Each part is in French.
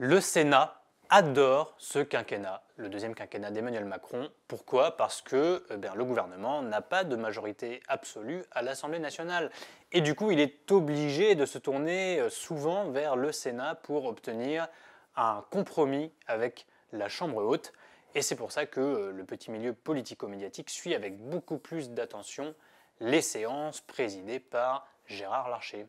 Le Sénat adore ce quinquennat, le deuxième quinquennat d'Emmanuel Macron. Pourquoi? Parce que le gouvernement n'a pas de majorité absolue à l'Assemblée nationale. Et du coup, il est obligé de se tourner souvent vers le Sénat pour obtenir un compromis avec la Chambre haute. Et c'est pour ça que le petit milieu politico-médiatique suit avec beaucoup plus d'attention les séances présidées par Gérard Larcher.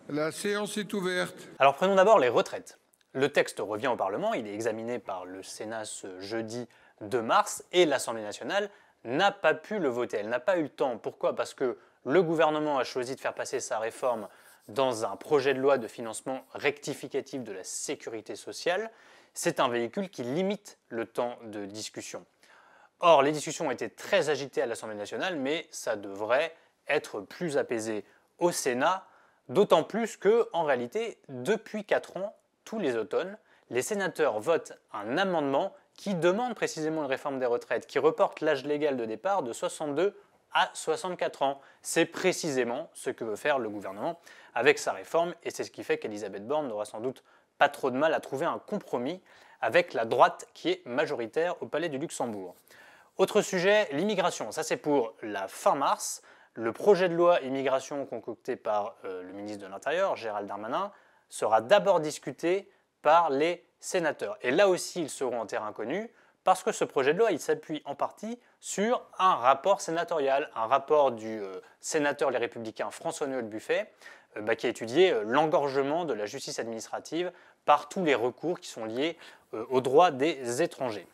La séance est ouverte. Alors prenons d'abord les retraites. Le texte revient au Parlement, il est examiné par le Sénat ce jeudi 2 mars et l'Assemblée nationale n'a pas pu le voter, elle n'a pas eu le temps. Pourquoi? Parce que le gouvernement a choisi de faire passer sa réforme dans un projet de loi de financement rectificatif de la sécurité sociale. C'est un véhicule qui limite le temps de discussion. Or, les discussions ont été très agitées à l'Assemblée nationale, mais ça devrait être plus apaisé au Sénat. D'autant plus que, en réalité, depuis 4 ans, tous les automnes, les sénateurs votent un amendement qui demande précisément une réforme des retraites, qui reporte l'âge légal de départ de 62 à 64 ans. C'est précisément ce que veut faire le gouvernement avec sa réforme, et c'est ce qui fait qu'Elisabeth Borne n'aura sans doute pas trop de mal à trouver un compromis avec la droite qui est majoritaire au Palais du Luxembourg. Autre sujet, l'immigration. Ça, c'est pour la fin mars. Le projet de loi immigration concocté par le ministre de l'Intérieur, Gérald Darmanin, sera d'abord discuté par les sénateurs. Et là aussi, ils seront en terrain connu, parce que ce projet de loi, il s'appuie en partie sur un rapport sénatorial, un rapport du sénateur Les Républicains François-Noël Buffet, qui a étudié l'engorgement de la justice administrative par tous les recours qui sont liés aux droits des étrangers.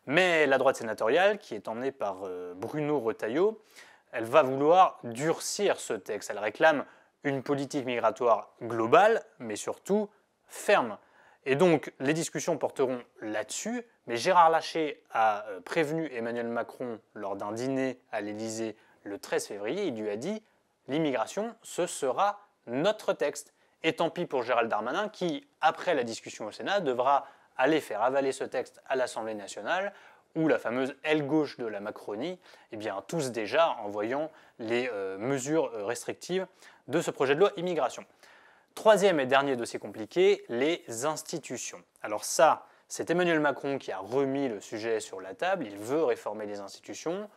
Mais la droite sénatoriale, qui est emmenée par Bruno Retailleau, elle va vouloir durcir ce texte. Elle réclame une politique migratoire globale, mais surtout ferme. Et donc, les discussions porteront là-dessus, mais Gérard Larcher a prévenu Emmanuel Macron lors d'un dîner à l'Élysée le 13 février, il lui a dit « l'immigration, ce sera notre texte ». Et tant pis pour Gérald Darmanin qui, après la discussion au Sénat, devra aller faire avaler ce texte à l'Assemblée nationale, où la fameuse aile gauche de la Macronie tousse déjà en voyant les mesures restrictives de ce projet de loi immigration. Troisième et dernier dossier compliqué, les institutions. Alors ça, c'est Emmanuel Macron qui a remis le sujet sur la table, il veut réformer les institutions.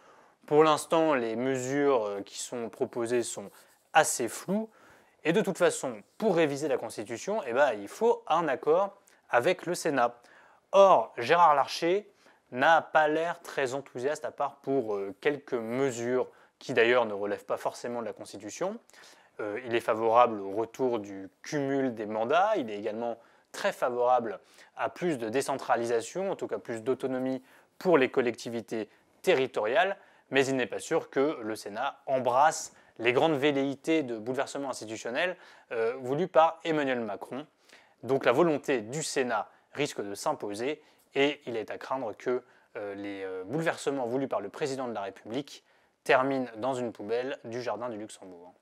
Pour l'instant, les mesures qui sont proposées sont assez floues, et de toute façon, pour réviser la Constitution, il faut un accord avec le Sénat. Or, Gérard Larcher n'a pas l'air très enthousiaste, à part pour quelques mesures qui d'ailleurs ne relèvent pas forcément de la Constitution. Il est favorable au retour du cumul des mandats, il est également très favorable à plus de décentralisation, en tout cas plus d'autonomie pour les collectivités territoriales, mais il n'est pas sûr que le Sénat embrasse les grandes velléités de bouleversement institutionnel voulues par Emmanuel Macron. Donc la volonté du Sénat risque de s'imposer et il est à craindre que les bouleversements voulus par le président de la République terminent dans une poubelle du jardin du Luxembourg.